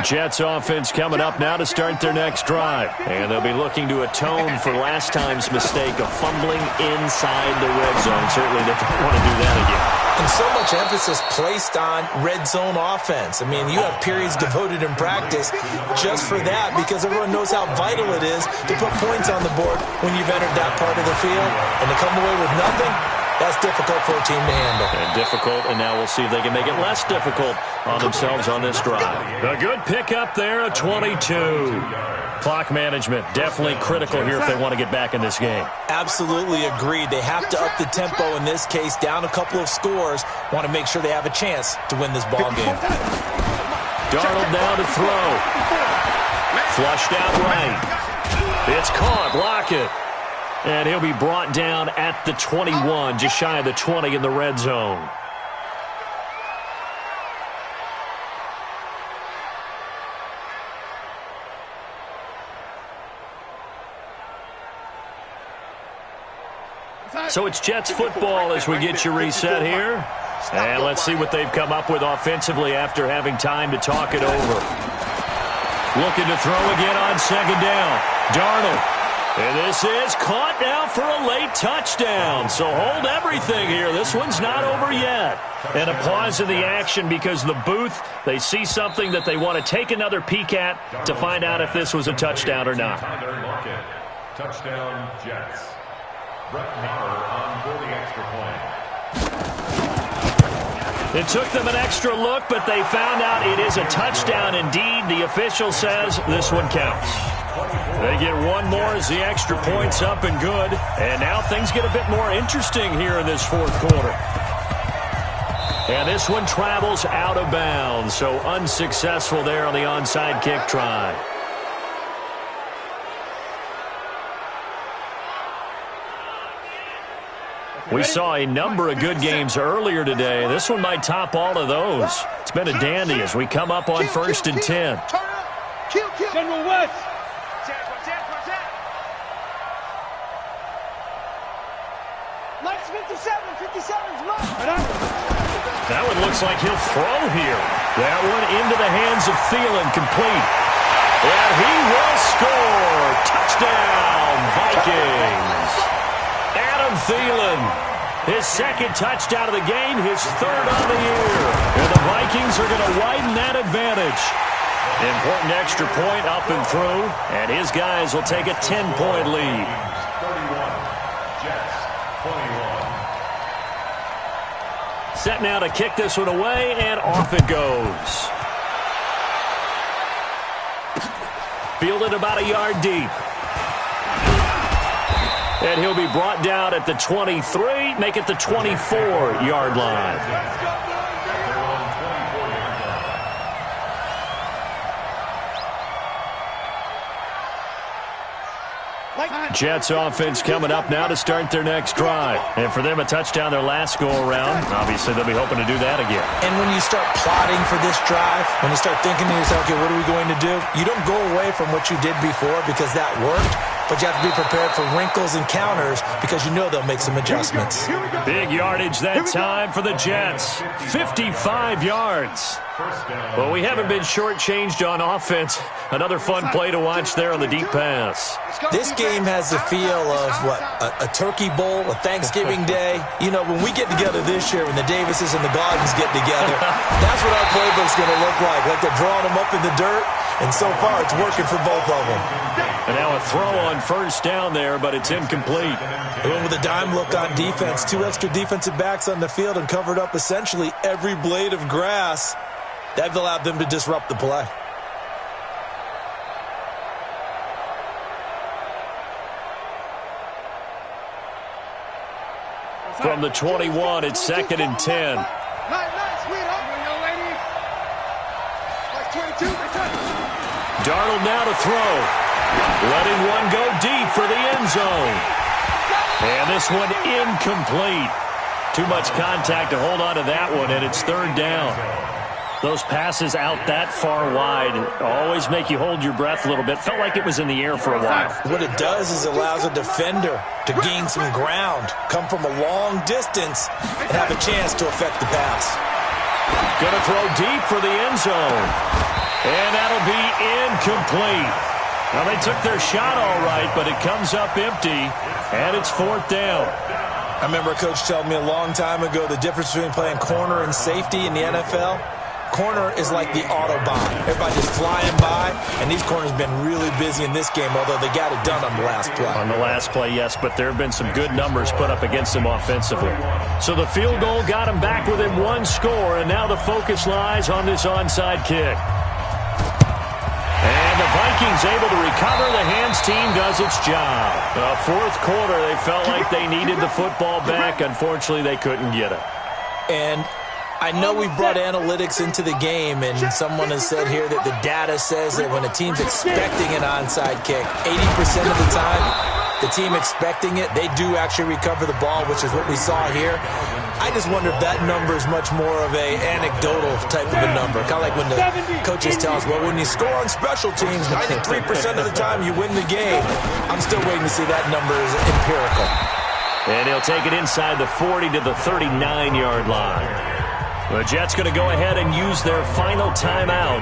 Jets offense coming up now to start their next drive. And they'll be looking to atone for last time's mistake of fumbling inside the red zone. Certainly they don't want to do that again. And so much emphasis placed on red zone offense. I mean, you have periods devoted in practice just for that because everyone knows how vital it is to put points on the board when you've entered that part of the field. And to come away with nothing, that's difficult for a team to handle. And difficult, and now we'll see if they can make it less difficult on themselves on this drive. A good pickup there, a 22. Clock management, definitely critical here if they want to get back in this game. Absolutely agreed. They have to up the tempo in this case, down a couple of scores. Want to make sure they have a chance to win this ball game. Darnold now to throw. Flushed out right. It's caught, block it. And he'll be brought down at the 21, just shy of the 20 in the red zone. So it's Jets football as we get you reset here. And let's see what they've come up with offensively after having time to talk it over. Looking to throw again on 2nd down. Darnold. And this is caught now for a late touchdown. So hold everything here. This one's not over yet. And a pause in the action because the booth, they see something that they want to take another peek at to find out if this was a touchdown or not. Touchdown, Jets. Brett Maher on for the extra point. It took them an extra look, but they found out it is a touchdown indeed. The official says this one counts. They get one more as the extra point's up and good. And now things get a bit more interesting here in this 4th quarter. And this one travels out of bounds, so unsuccessful there on the onside kick try. We saw a number of good games earlier today. This one might top all of those. It's been a dandy as we come up on 1st and 10. General West. 57's mine. That one looks like he'll throw here. That one into the hands of Thielen, complete. And he will score. Touchdown, Vikings. Adam Thielen, his second touchdown of the game, his third on the year. And the Vikings are going to widen that advantage. Important extra point up and through, and his guys will take a 10-point lead. 31, Jets 21. Set now to kick this one away, and off it goes. Fielded about a yard deep. And he'll be brought down at the 23, make it the 24-yard line. Jets offense coming up now to start their next drive. And for them, a touchdown their last go-around. Obviously, they'll be hoping to do that again. And when you start plotting for this drive, when you start thinking to yourself, okay, what are we going to do? You don't go away from what you did before because that worked, but you have to be prepared for wrinkles and counters because you know they'll make some adjustments. Big yardage that time for the Jets. 55 yards. Well, we haven't been shortchanged on offense. Another fun play to watch there on the deep pass. This game has the feel of, what, a turkey bowl, a Thanksgiving day. You know, when we get together this year, when the Davises and the Gardens get together, that's what our playbook's going to look like they're drawing them up in the dirt, and so far it's working for both of them. And now a throw on first down there, but it's incomplete. They went with a dime look on defense, 2 extra defensive backs on the field and covered up essentially every blade of grass. That allowed them to disrupt the play. From the 21, it's 2nd and 10. Darnold now to throw. Letting one go deep for the end zone. And this one incomplete. Too much contact to hold on to that one, and it's 3rd down. Those passes out that far wide always make you hold your breath a little bit. Felt like it was in the air for a while. What it does is it allows a defender to gain some ground, come from a long distance, and have a chance to affect the pass. Going to throw deep for the end zone. And that'll be incomplete. Now, they took their shot all right, but it comes up empty, and it's 4th down. I remember a coach telling me a long time ago the difference between playing corner and safety in the NFL. Corner is like the Autobahn. Everybody just flying by, and these corners have been really busy in this game, although they got it done on the last play. On the last play, yes, but there have been some good numbers put up against them offensively. So the field goal got them back within 1 score, and now the focus lies on this onside kick. And the Vikings able to recover. The hands team does its job. The 4th quarter, they felt like they needed the football back. Unfortunately, they couldn't get it. And I know we brought analytics into the game, and someone has said here that the data says that when a team's expecting an onside kick, 80% of the time, the team expecting it, they do actually recover the ball, which is what we saw here. I just wonder if that number is much more of a anecdotal type of a number. Kind of like when the coaches tell us, well, when you score on special teams, 93% of the time you win the game. I'm still waiting to see that number is empirical. And he'll take it inside the 40 to the 39-yard line. The Jets going to go ahead and use their final timeout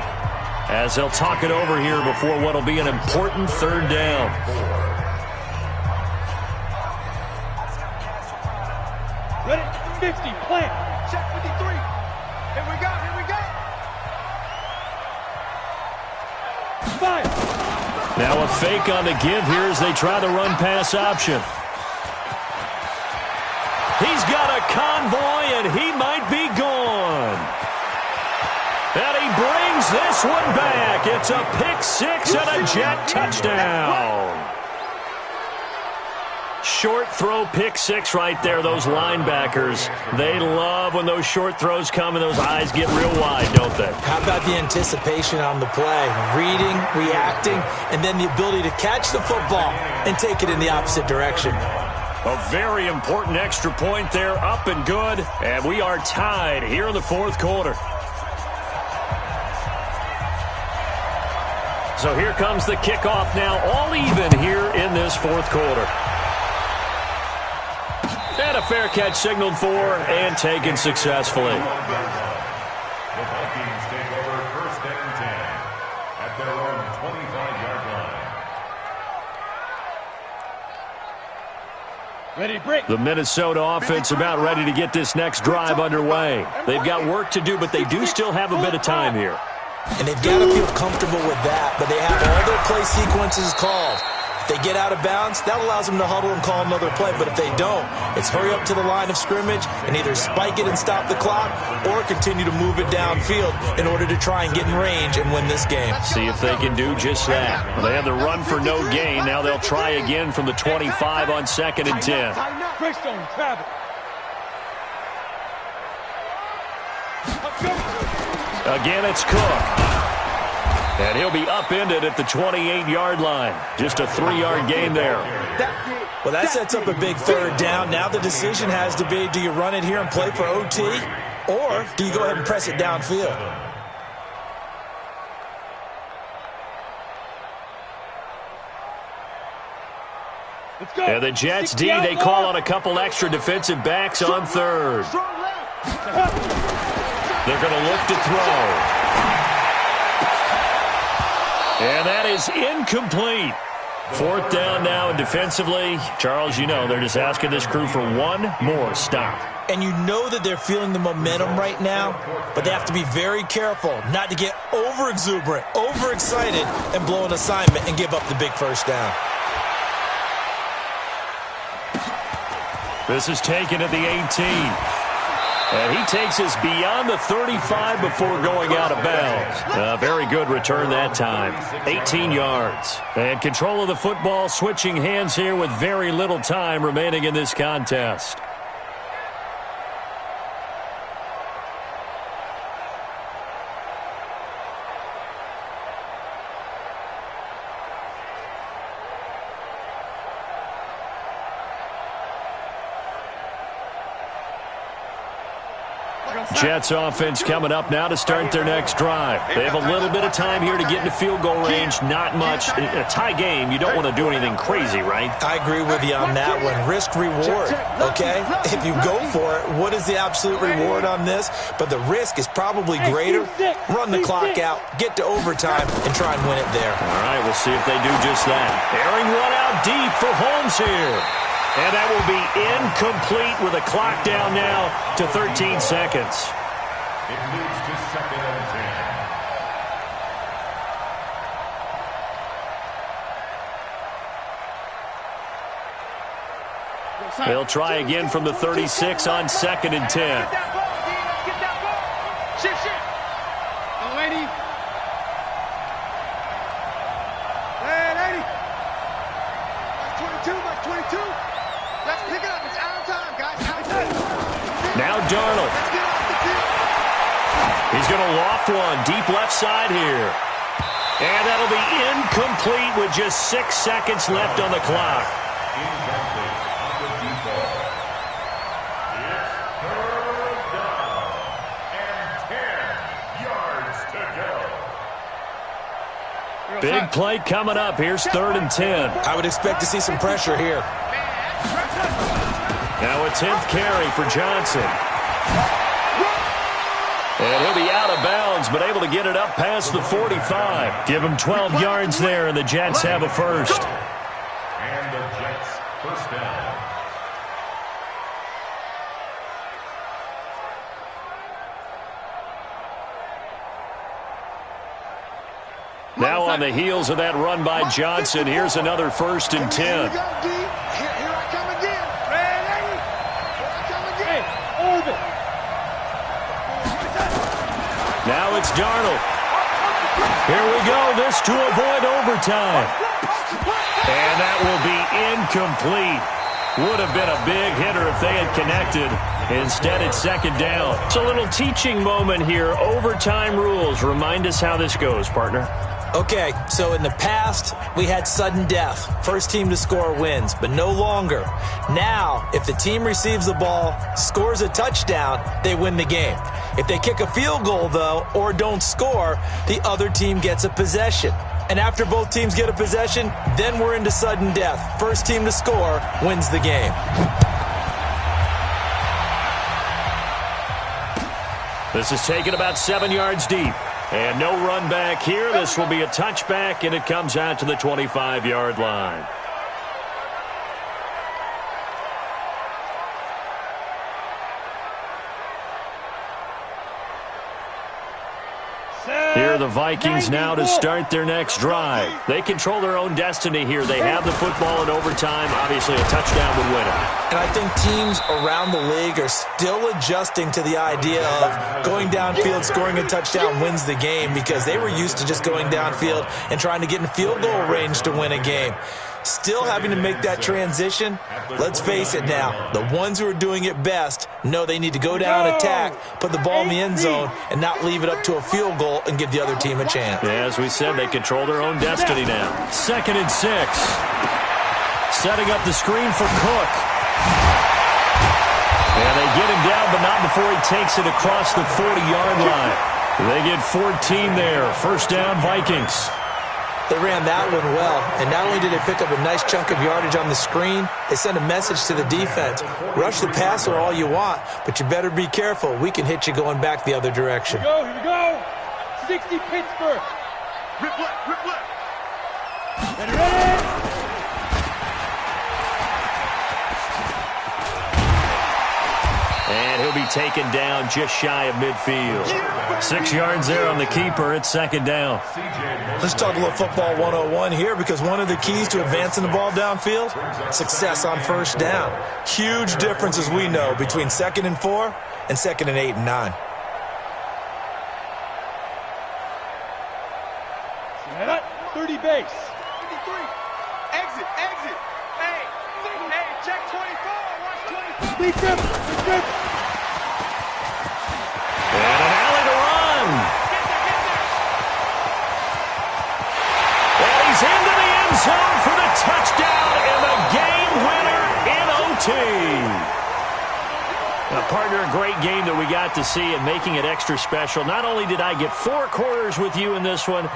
as they'll talk it over here before what will be an important 3rd down. Ready? 50, plant. Check 53. Here we go, here we go. 5. Now a fake on the give here as they try the run-pass option. He's got a convoy, and he might be gone. And he brings this one back. It's a pick-6 and a Jet touchdown. Short throw pick-6 right there, those linebackers. They love when those short throws come and those eyes get real wide, don't they? How about the anticipation on the play? Reading, reacting, and then the ability to catch the football and take it in the opposite direction. A very important extra point there, up and good. And we are tied here in the 4th quarter. So here comes the kickoff now, all even here in this 4th quarter. And a fair catch signaled for and taken successfully. The Vikings take over 1st and 10 at their own 25-yard line. Ready to break. The Minnesota offense about ready to get this next drive underway. They've got work to do, but they do still have a bit of time here. And they've got to feel comfortable with that, but they have all their play sequences called. If they get out of bounds, that allows them to huddle and call another play. But if they don't, it's hurry up to the line of scrimmage and either spike it and stop the clock or continue to move it downfield in order to try and get in range and win this game. See if they can do just that. They have the run for no gain. Now they'll try again from the 25 on 2nd and 10. Christian, travel. Again, it's Cook. And he'll be upended at the 28-yard line. Just a 3-yard gain there. Well, that sets up a big 3rd down. Now the decision has to be, do you run it here and play for OT, or do you go ahead and press it downfield? And the Jets D, they call on a couple extra defensive backs on 3rd. They're going to look to throw. And that is incomplete. 4th down now, and defensively, Charles, you know, they're just asking this crew for one more stop. And you know that they're feeling the momentum right now, but they have to be very careful not to get over-exuberant, overexcited, and blow an assignment and give up the big 1st down. This is taken at the 18. And he takes us beyond the 35 before going out of bounds. A very good return that time. 18 yards. And control of the football, switching hands here with very little time remaining in this contest. Jets offense coming up now to start their next drive. They have a little bit of time here to get into field goal range. Not much. In a tie game, you don't want to do anything crazy, right? I agree with you on that one. Risk reward, okay? If you go for it, what is the absolute reward on this? But the risk is probably greater. Run the clock out, get to overtime, and try and win it there. All right, we'll see if they do just that. Airing one out deep for Holmes here. And that will be incomplete with a clock down now to 13 seconds. It moves to 2nd and 10. They'll try again from the 36 on 2nd and 10. Get that ball, D. Let's get that ball. Shit. Oh, lady. Hey, lady. Like 22. Let's pick it up. It's out of time, guys. Out of time. Now Darnold. Let's get off the field. He's going to loft one deep left side here. And that'll be incomplete with just 6 seconds left on the clock. Incomplete on the default. It's 3rd down and 10 yards to go. Big play coming up. Here's 3rd and 10. I would expect to see some pressure here. Now a 10th carry for Johnson. And he'll be out of bounds, but able to get it up past the 45. Give him 12 yards there, and the Jets have a first. And the Jets 1st down. Now on the heels of that run by Johnson, here's another 1st and 10. Here we go, D. Here I come again. Ready? Here I come again. Over. Now it's Darnold. Here we go. This to avoid overtime. And that will be incomplete. Would have been a big hitter if they had connected. Instead, it's 2nd down. It's a little teaching moment here. Overtime rules. Remind us how this goes, partner. Okay, so in the past, we had sudden death. First team to score wins, but no longer. Now, if the team receives the ball, scores a touchdown, they win the game. If they kick a field goal, though, or don't score, the other team gets a possession. And after both teams get a possession, then we're into sudden death. First team to score wins the game. This is taken about 7 yards deep. And no run back here. This will be a touchback, and it comes out to the 25-yard line. Here are the Vikings now to start their next drive. They control their own destiny here. They have the football in overtime. Obviously, a touchdown would win it. And I think teams around the league are still adjusting to the idea of going downfield, scoring a touchdown wins the game, because they were used to just going downfield and trying to get in field goal range to win a game. Still having to make that transition. Let's face it now, the ones who are doing it best know they need to go down, attack, put the ball in the end zone, and not leave it up to a field goal and give the other team a chance. Yeah, as we said, they control their own destiny now. 2nd and 6. Setting up the screen for Cook. And they get him down, but not before he takes it across the 40-yard line. They get 14 there. First down, Vikings. They ran that one well, and not only did they pick up a nice chunk of yardage on the screen, they sent a message to the defense. Rush the passer all you want, but you better be careful. We can hit you going back the other direction. Here we go. 60 Pittsburgh. Rip left, rip left. Ready. And he'll be taken down just shy of midfield. 6 yards there on the keeper. It's 2nd down. Let's talk a little football 101 here, because one of the keys to advancing the ball downfield, success on first down. Huge difference, as we know, between 2nd and 4 and 2nd and 8 and 9. Set up. 30 base. 53. Exit, exit. Hey, check 24. Watch 24. Big trip. And an alley to run. And he's into the end zone for the touchdown and the game winner in OT. Now, partner, a great game that we got to see and making it extra special. Not only did I get 4 quarters with you in this one,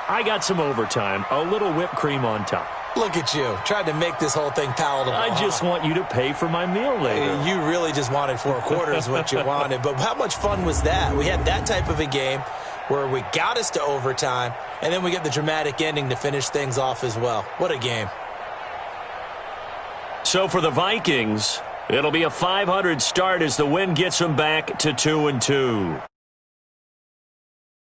I got some overtime, a little whipped cream on top. Look at you, trying to make this whole thing palatable. I just want you to pay for my meal later. You really just wanted 4 quarters what you wanted. But how much fun was that? We had that type of a game where we got us to overtime, and then we get the dramatic ending to finish things off as well. What a game. So for the Vikings, it'll be a 500 start as the win gets them back to 2-2.